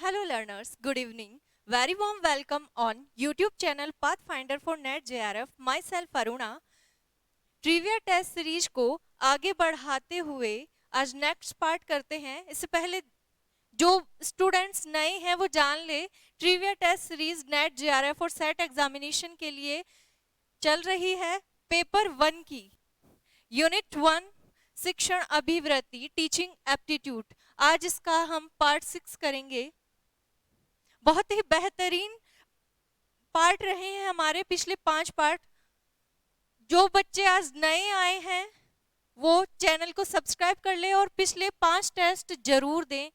Hello learners, good evening. Very warm welcome on YouTube channel Pathfinder for Net JRF. Myself Aruna. Trivia test series को आगे बढ़ाते हुए आज next part करते हैं। इससे पहले जो स्टूडेंट्स नए हैं वो जान ले, trivia test series net JRF और सेट एग्जामिनेशन के लिए चल रही है। पेपर 1 की यूनिट 1 शिक्षण अभिवृत्ति टीचिंग एप्टीट्यूड, आज इसका हम पार्ट 6 करेंगे। बहुत ही बेहतरीन पार्ट रहे हैं हमारे पिछले 5 पार्ट। जो बच्चे आज नए आए हैं वो चैनल को सब्सक्राइब कर ले और पिछले 5 टेस्ट जरूर दें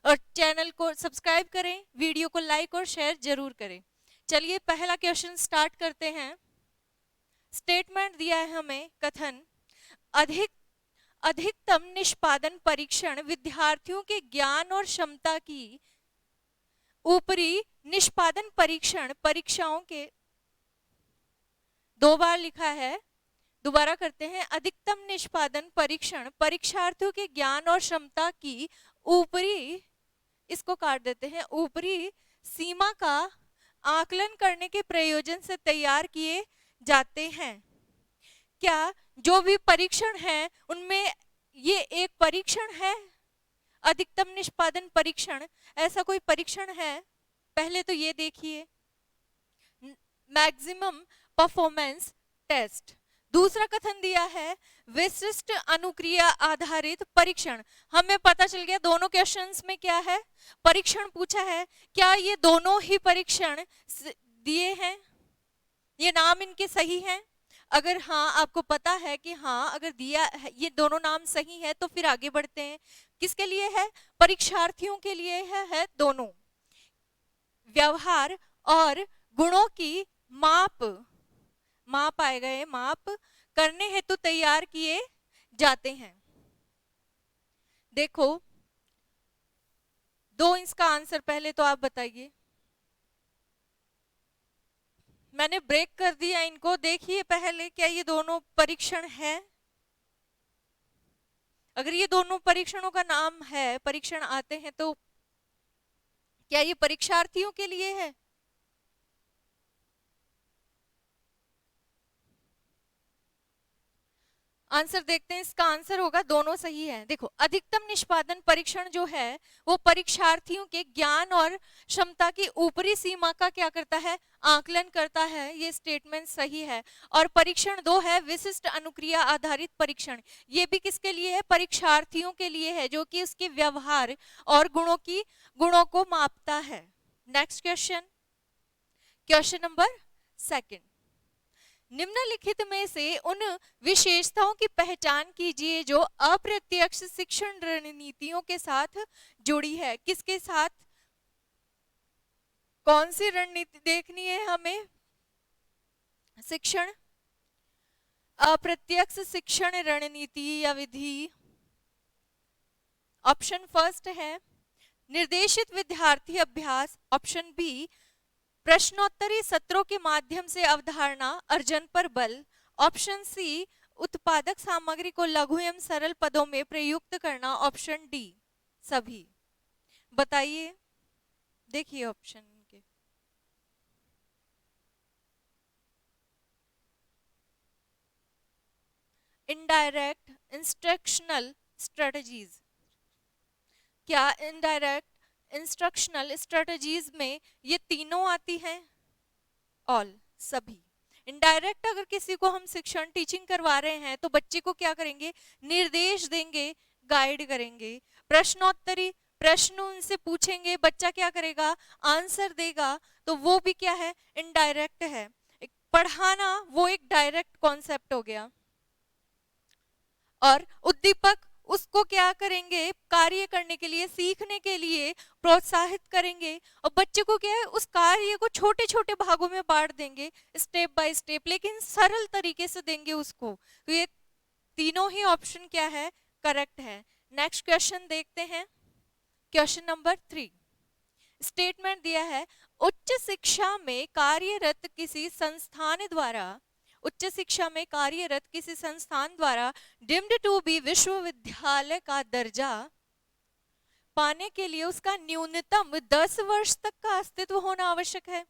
और चैनल को सब्सक्राइब करें, वीडियो को लाइक और शेयर जरूर करें। चलिए पहला क्वेश्चन स्टार्ट करते हैं। स्टेटमेंट दिया है हमें, कथन अधिकतम निष्पादन परीक्षण विद्यार्थियों के ज्ञान और क्षमता की ऊपरी निष्पादन परीक्षण परीक्षाओं के, 2 बार लिखा है, दोबारा करते हैं। अधिकतम निष्पादन परीक्षण परीक्षार्थियों के ज्ञान और क्षमता की ऊपरी, इसको काट देते हैं, ऊपरी सीमा का आकलन करने के प्रयोजन से तैयार किए जाते हैं। क्या जो भी परीक्षण है उनमें ये एक परीक्षण है? अधिकतम निष्पादन परीक्षण ऐसा कोई परीक्षण है? पहले तो ये देखिए, मैक्सिमम परफॉर्मेंस टेस्ट। दूसरा कथन दिया है विशिष्ट अनुक्रिया आधारित परीक्षण। हमें पता चल गया दोनों क्वेश्चंस में क्या है, परीक्षण पूछा है। क्या ये दोनों ही परीक्षण दिए हैं? ये नाम इनके सही हैं? अगर हाँ, आपको पता है कि हाँ अगर दिया है ये दोनों नाम सही है तो फिर आगे बढ़ते हैं। किसके लिए है? परीक्षार्थियों के लिए है दोनों। व्यवहार और गुणों की माप आए गए, माप करने हेतु तैयार किए जाते हैं। देखो दो इसका आंसर, पहले तो आप बताइए। मैंने ब्रेक कर दिया इनको, देखिए पहले क्या ये दोनों परीक्षण है? अगर ये दोनों परीक्षणों का नाम है, परीक्षण आते हैं, तो क्या ये परीक्षार्थियों के लिए है? आंसर देखते हैं। इसका आंसर होगा दोनों सही है। देखो अधिकतम निष्पादन परीक्षण जो है वो परीक्षार्थियों के ज्ञान और क्षमता की ऊपरी सीमा का क्या करता है? आकलन करता है। ये स्टेटमेंट सही है। और परीक्षण 2 है विशिष्ट अनुक्रिया आधारित परीक्षण। ये भी किसके लिए है? परीक्षार्थियों के लिए है, जो कि उसके व्यवहार और गुणों को मापता है। Next question, question number 2। निम्नलिखित में से उन विशेषताओं की पहचान कीजिए जो अप्रत्यक्ष शिक्षण रणनीतियों के साथ जुड़ी है। किसके साथ? कौन सी रणनीति देखनी है हमें? शिक्षण, अप्रत्यक्ष शिक्षण रणनीति या विधि। ऑप्शन फर्स्ट है निर्देशित विद्यार्थी अभ्यास। ऑप्शन बी प्रश्नोत्तरी सत्रों के माध्यम से अवधारणा अर्जन पर बल। ऑप्शन सी उत्पादक सामग्री को लघु एवं सरल पदों में प्रयुक्त करना। ऑप्शन डी सभी। बताइए, देखिए ऑप्शन के। Indirect instructional strategies. क्या इनडायरेक्ट इंस्ट्रक्शनल स्ट्रेटजीज में ये तीनों आती हैं? ऑल, सभी। इनडायरेक्ट अगर किसी को हम शिक्षण टीचिंग करवा रहे हैं तो बच्चे को क्या करेंगे? निर्देश देंगे, गाइड करेंगे। प्रश्नोत्तरी, प्रश्न उनसे पूछेंगे, बच्चा क्या करेगा? आंसर देगा। तो वो भी क्या है? इनडायरेक्ट है। पढ़ाना वो एक डायरेक्ट कॉन्सेप्ट हो गया। और उद्दीपक, उसको क्या करेंगे? कार्य करने के लिए, सीखने के लिए प्रोत्साहित करेंगे। और बच्चे को क्या है? उस कार्य को छोटे छोटे भागों में बांट देंगे, स्टेप बाय स्टेप, लेकिन सरल तरीके से देंगे उसको। तो ये तीनों ही ऑप्शन क्या है? करेक्ट है। नेक्स्ट क्वेश्चन देखते हैं, क्वेश्चन नंबर 3। स्टेटमेंट दिया है उच्च शिक्षा में कार्यरत किसी संस्थान द्वारा, उच्च शिक्षा में कार्यरत किसी संस्थान द्वारा डीम्ड टू बी विश्वविद्यालय का दर्जा पाने के लिए उसका न्यूनतम 10 वर्ष तक का अस्तित्व होना आवश्यक है।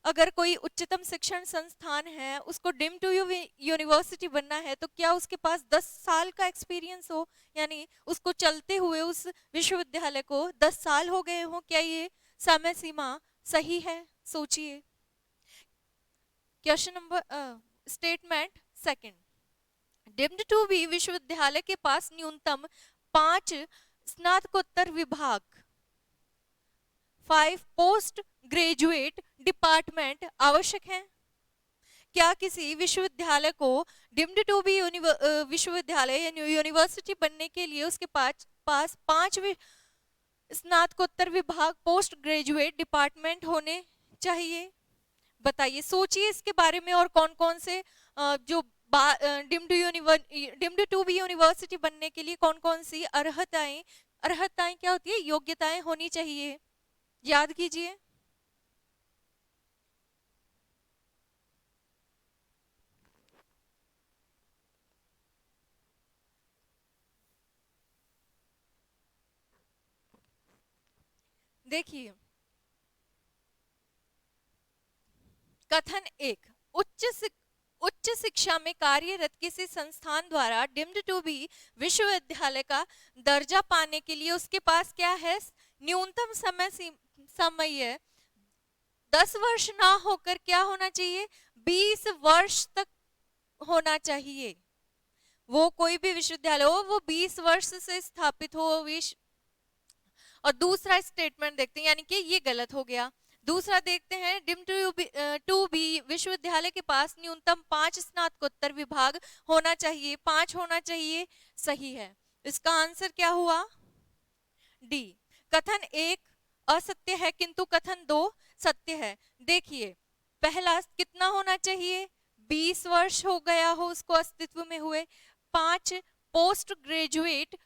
अगर कोई उच्चतम शिक्षण संस्थान है, उसको डिम टू यूनिवर्सिटी बनना है, तो क्या उसके पास 10 साल का एक्सपीरियंस हो, यानी उसको चलते हुए उस विश्वविद्यालय को 10 साल हो गए हो? क्या ये समय सीमा सही है? सोचिए। Question number statement second, deemed to be विश्वविद्यालय के पास न्यूनतम 5 स्नातकोत्तर विभाग, 5 पोस्ट ग्रेजुएट डिपार्टमेंट आवश्यक हैं। क्या किसी विश्वविद्यालय को डिम्ड टू बी विश्वविद्यालय या यूनिवर्सिटी बनने के लिए उसके पास 5 स्नातकोत्तर विभाग, पोस्ट ग्रेजुएट डिपार्टमेंट होने चाहिए? बताइए, सोचिए इसके बारे में। और कौन कौन से जो डिम्ड टू बी यूनिवर्सिटी बनने के लिए कौन कौन सी अर्हताएं क्या होती है, योग्यताएं होनी चाहिए, याद कीजिए। देखिए, कथन 1, उच्च शिक्षा में कार्यरत किसी संस्थान द्वारा डिम्ड टू बी विश्वविद्यालय का दर्जा पाने के लिए उसके पास क्या है? न्यूनतम समय 10 वर्ष ना होकर क्या होना चाहिए? 20 वर्ष तक होना चाहिए। वो कोई भी विश्वविद्यालय हो, वो 20 वर्ष से स्थापित हो और दूसरा स्टेटमेंट देखते हैं, यानी कि ये गलत हो गया। दूसरा देखते हैं, डिम टू बी विश्वविद्यालय के पास न्यूनतम 5 स्नातकोत्तर विभाग होना चाहिए, 5 होना चाहिए, सही है। इसका आंसर क्या हुआ? डी। कथन 1 असत्य है, किंतु कथन 2 सत्य है। देखिए, पहला कितना होना चाहिए? 20 वर्ष हो गया हो उसको अस्तित्व में हुए। 5 पोस्ट ग्रेजुएट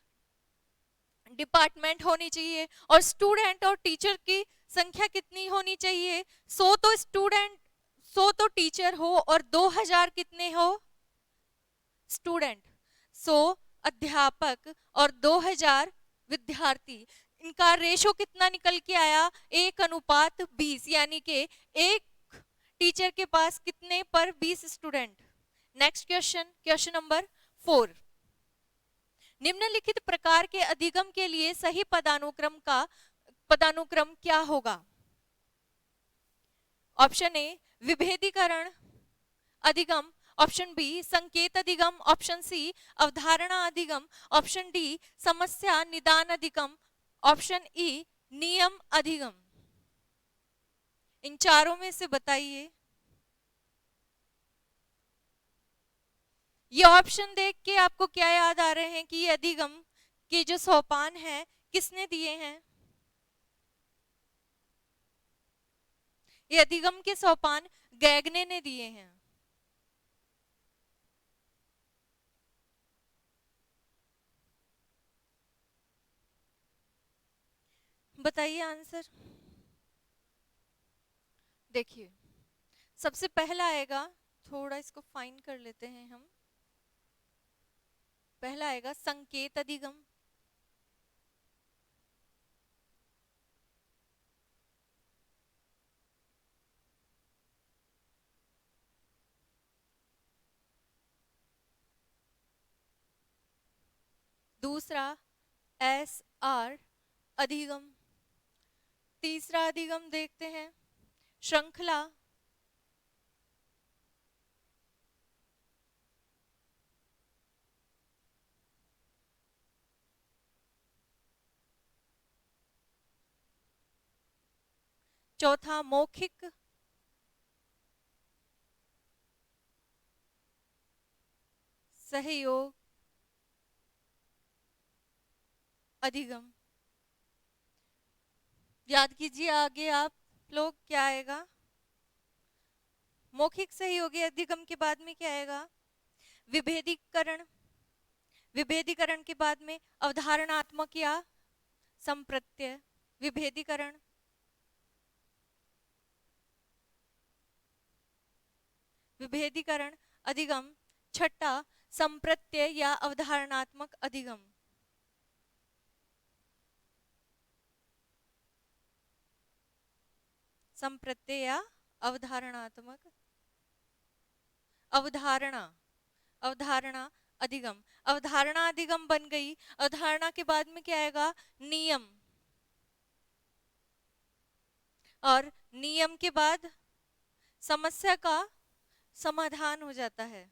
डिपार्टमेंट होनी चाहिए। और स्टूडेंट और टीचर की संख्या कितनी होनी चाहिए? 100 तो टीचर हो और 2000 कितने हो? स्टूडेंट। 100 अध्यापक और 2000 विद्यार्थी। इनका रेशो कितना निकल के आया? 1:20, यानी कि एक टीचर के पास कितने पर 20 student. Next question, question number 4, निम्नलिखित प्रकार के अधिगम के लिए सही पदानुक्रम क्या होगा? ऑप्शन ए विभेदीकरण अधिगम, ऑप्शन बी संकेत अधिगम, ऑप्शन सी अवधारणा अधिगम, ऑप्शन डी समस्या निदान अधिगम, ऑप्शन ई नियम अधिगम। इन चारों में से बताइए। ये ऑप्शन देख के आपको क्या याद आ रहे हैं कि ये अधिगम के जो सोपान है किसने दिए हैं? ये अधिगम के सोपान गैगने ने दिए हैं। बताइए आंसर। देखिए, सबसे पहला आएगा, थोड़ा इसको फाइन कर लेते हैं हम। पहला आएगा संकेत अधिगम, दूसरा SR अधिगम, तीसरा अधिगम देखते हैं श्रृंखला, चौथा मौखिक, सहयोग अधिगम। याद कीजिए आगे आप लोग, क्या आएगा? मौखिक सहयोगी अधिगम के बाद में क्या आएगा? विभेदीकरण, विभेदीकरण के बाद में अवधारणात्मक या संप्रत्यय विभेदीकरण, विभेदीकरण अधिगम, छठा संप्रत्यय या अवधारणात्मक अधिगम। संप्रत्यय या अवधारणात्मक, अवधारणा, अवधारणा अधिगम, अवधारणा अधिगम बन गई। अवधारणा के बाद में क्या आएगा? नियम, और नियम के बाद समस्या का समाधान हो जाता है,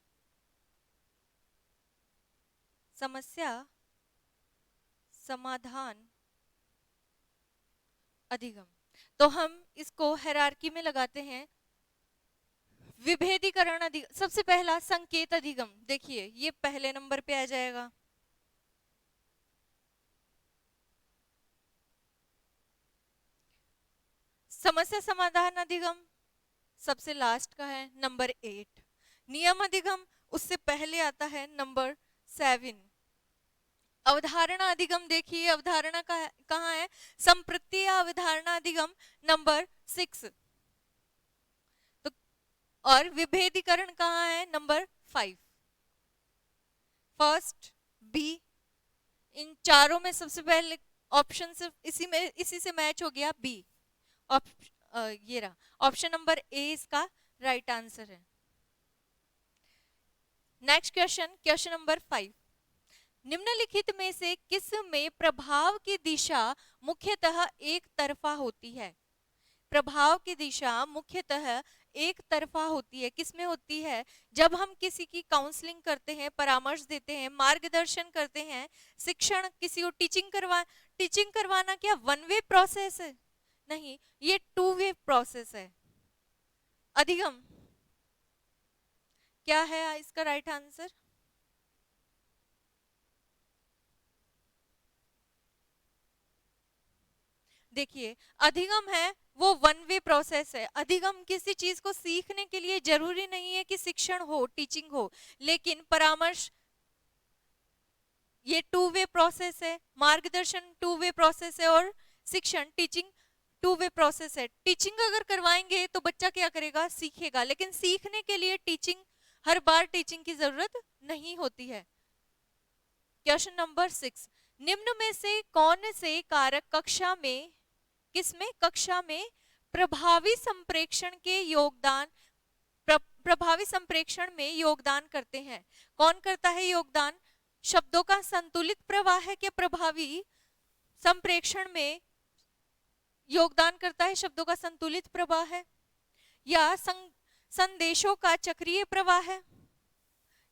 समस्या समाधान अधिगम। तो हम इसको हायरार्की में लगाते हैं। विभेदीकरण अधिगम, सबसे पहला संकेत अधिगम, देखिए ये पहले नंबर पे आ जाएगा। समस्या समाधान अधिगम सबसे लास्ट का है, नंबर 8। नियम अधिगम उससे पहले आता है, नंबर 7। अवधारणा अधिगम, देखिए अवधारणा का कहाँ है? संप्रत्यय अवधारणा अधिगम नंबर 6। तो और विभेदीकरण कहाँ है? नंबर 5। फर्स्ट, बी, इन चारों में सबसे पहले ऑप्शन सिर्फ इसी से मैच हो गया, बी। ये रहा ऑप्शन नंबर ए इसका राइट आंसर है। Next question, question number 5। निम्नलिखित में से किस में प्रभाव की दिशा मुख्यतः एक तरफा होती है? प्रभाव की दिशा मुख्यतः एक तरफा होती है। किस में होती है? जब हम किसी की काउंसलिंग करते हैं, परामर्श देते हैं, मार्गदर्शन करते हैं, शिक्षण, किसी को टीचिंग करवाना क्या वन वे प्रोसेस है? नहीं, ये टू वे प्रोसेस है। अधिगम क्या है इसका राइट आंसर? देखिए अधिगम है वो वन वे प्रोसेस है। अधिगम किसी चीज को सीखने के लिए जरूरी नहीं है कि शिक्षण हो, टीचिंग हो, लेकिन परामर्श ये टू वे प्रोसेस है, मार्गदर्शन टू वे प्रोसेस है, और शिक्षण, टीचिंग टू वे प्रोसेस है। टीचिंग अगर करवाएंगे तो बच्चा क्या करेगा? सीखेगा, लेकिन सीखने के लिए टीचिंग, हर बार टीचिंग की जरूरत नहीं होती है। Question number 6। निम्न में से कौन से कारक कक्षा में, किसमें? कक्षा में प्रभावी संप्रेषण के योगदान, प्रभावी संप्रेषण में योगदान करते हैं? कौन करता है योगदान? शब्दों का संतुलित प्रवाह है क्या प्रभावी संप्रेषण में योगदान करता है? शब्दों का संतुलित प्रवाह है, या संदेशों का चक्रीय प्रवाह है,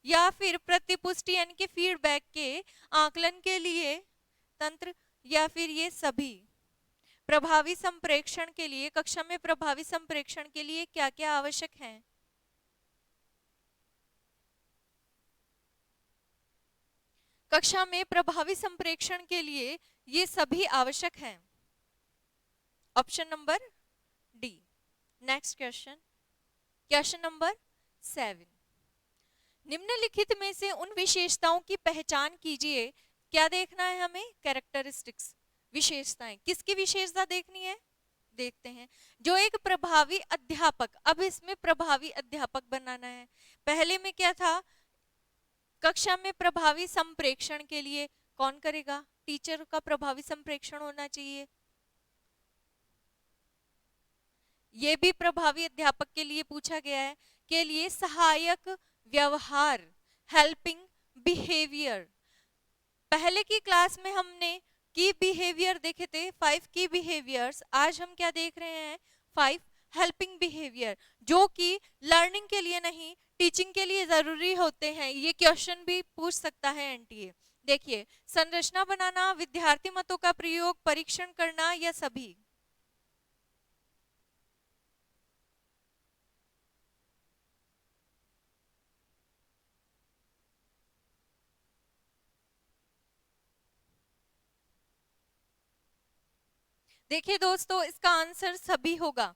या फिर प्रतिपुष्टि यानी कि फीडबैक के आकलन के लिए तंत्र, या फिर ये सभी? प्रभावी संप्रेषण के लिए, कक्षा में प्रभावी संप्रेषण के लिए क्या क्या आवश्यक है? कक्षा में प्रभावी संप्रेषण के लिए ये सभी आवश्यक हैं। Option number D. Next question, question number 7। निम्नलिखित में से उन विशेषताओं की पहचान कीजिए। क्या देखना है हमें? कैरेक्टरिस्टिक्स, विशेषताएं। किसकी विशेषता देखनी है? देखते हैं। जो एक प्रभावी अध्यापक, अब इसमें प्रभावी अध्यापक बनाना है। पहले में क्या था? कक्षा में प्रभावी संप्रेषण के लिए कौन करेगा? टीचर का प्रभावी संप्रेषण होना चाहिए। ये भी प्रभावी अध्यापक के लिए पूछा गया है। के लिए सहायक व्यवहार, हेल्पिंग बिहेवियर। पहले की क्लास में हमने की बिहेवियर देखे थे, 5 की बिहेवियर्स। आज हम क्या देख रहे हैं? 5 हेल्पिंग बिहेवियर, जो कि लर्निंग के लिए नहीं, टीचिंग के लिए जरूरी होते हैं। ये क्वेश्चन भी पूछ सकता है एनटीए। देखिए, संरचना बनाना, विद्यार्थी मतों का प्रयोग, परीक्षण करना, या सभी? देखिए दोस्तों, इसका आंसर सभी होगा।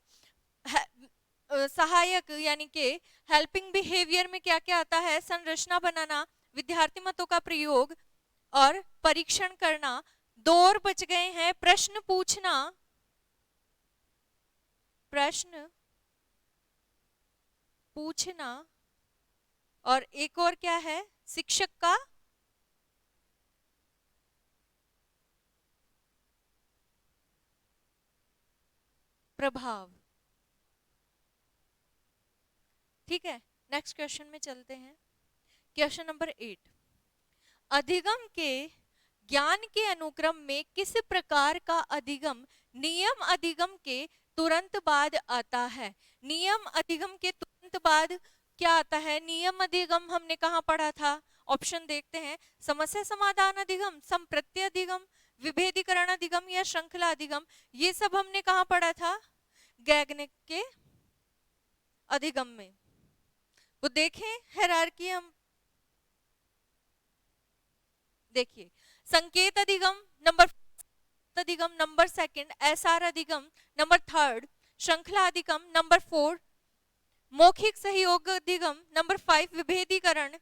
सहायक यानी कि हेल्पिंग बिहेवियर में क्या क्या आता है? संरचना बनाना, विद्यार्थी मतों का प्रयोग, और परीक्षण करना। 2 और बच गए हैं। प्रश्न पूछना, प्रश्न पूछना, और एक और क्या है? शिक्षक का प्रभाव। ठीक है, नेक्स्ट क्वेश्चन में चलते हैं। क्वेश्चन नंबर 8, अधिगम के ज्ञान के अनुक्रम में किस प्रकार का अधिगम नियम अधिगम के तुरंत बाद आता है? नियम अधिगम के तुरंत बाद क्या आता है? नियम अधिगम हमने कहाँ पढ़ा था? ऑप्शन देखते हैं, समस्या समाधान अधिगम, संप्रत्यय अधिगम, विभेदीकरण अधिगम या श्रृंखला अधिगम। ये सब हमने कहाँ पढ़ा था? गैगनिक के अधिगम में। वो देखें हायरार्की, हम देखिए, संकेत अधिगम नंबर अधिगम नंबर सेकंड, एसआर अधिगम नंबर थर्ड, श्रृंखला अधिगम नंबर 4, मौखिक सहयोग अधिगम नंबर 5, विभेदीकरण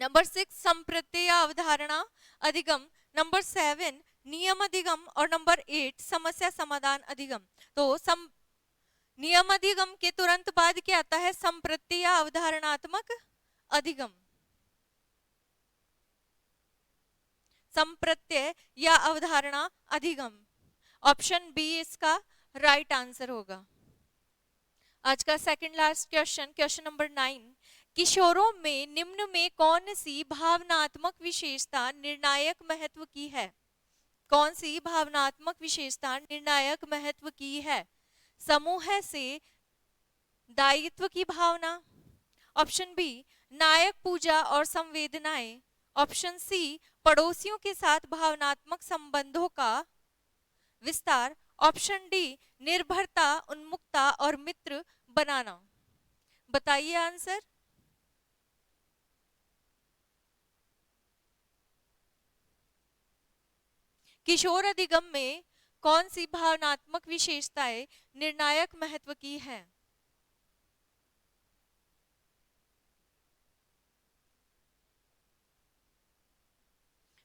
नंबर 6, संप्रत्यय अवधारणा अधिगम नंबर 7, नियम अधिगम और नंबर 8, समस्या समाधान अधिगम। तो नियम अधिगम के तुरंत बाद क्या आता है? संप्रत्यय अवधारणात्मक अधिगम, संप्रत्यय या अवधारणा अधिगम। ऑप्शन बी इसका राइट आंसर होगा। आज का second last question, question number 9, किशोरों में निम्न में कौन सी भावनात्मक विशेषता निर्णायक महत्व की है? कौन सी भावनात्मक विशेषता निर्णायक महत्व की है? समूह से दायित्व की भावना, ऑप्शन बी नायक पूजा और संवेदनाएं, ऑप्शन सी पड़ोसियों के साथ भावनात्मक संबंधों का विस्तार, ऑप्शन डी निर्भरता, उन्मुखता और मित्र बनाना। बताइए आंसर। किशोर अधिगम में कौन सी भावनात्मक विशेषताएं निर्णायक महत्व की हैं?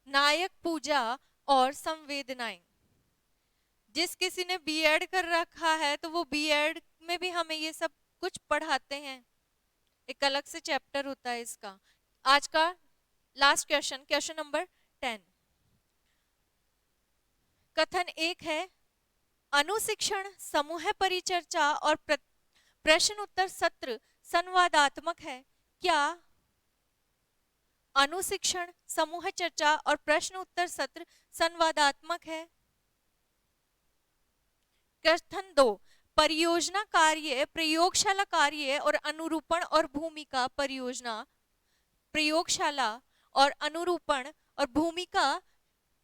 नायक पूजा और संवेदनाएं। जिस किसी ने बीएड कर रखा है तो वो बीएड में भी हमें ये सब कुछ पढ़ाते हैं, एक अलग से चैप्टर होता है इसका। आज का लास्ट क्वेश्चन, क्वेश्चन नंबर 10, कथन 1 है, अनुशिक्षण समूह परिचर्चा और प्रश्न उत्तर सत्र संवादात्मक है। क्या अनुशिक्षण समूह चर्चा और प्रश्न उत्तर सत्र संवादात्मक है? कथन 2, परियोजना कार्य, प्रयोगशाला कार्य और अनुरूपण और भूमिका परियोजना, प्रयोगशाला और अनुरूपण और भूमिका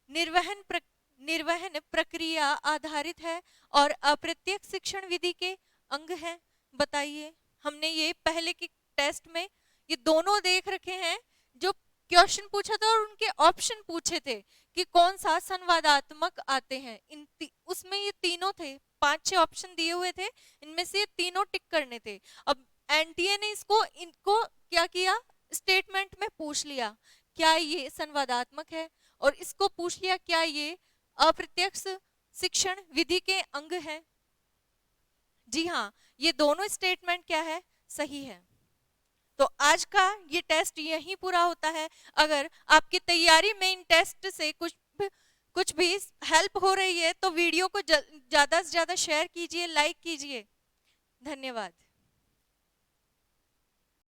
निर्वहन प्रक्रिया आधारित है और अप्रत्यक्ष शिक्षण विधि के अंग है। बताइए, हमने ये पहले के टेस्ट में ये दोनों देख रखे हैं, जो क्वेश्चन पूछा था और उनके ऑप्शन पूछे थे कि कौन सा संवादात्मक आते हैं। उसमें ये तीनों थे, 5-6 ऑप्शन दिए हुए थे, इनमें से ये तीनों टिक करने थे। अब एनटीए ने इनको क्या किया, स्टेटमेंट में पूछ लिया क्या ये संवादात्मक है, और इसको पूछ लिया क्या ये अप्रत्यक्ष शिक्षण विधि के अंग है। जी हाँ, ये दोनों स्टेटमेंट क्या है, सही है। तो आज का ये टेस्ट यहीं पूरा होता है। अगर आपकी तैयारी में इन टेस्ट से कुछ भी हेल्प हो रही है तो वीडियो को ज्यादा से ज्यादा शेयर कीजिए, लाइक कीजिए। धन्यवाद।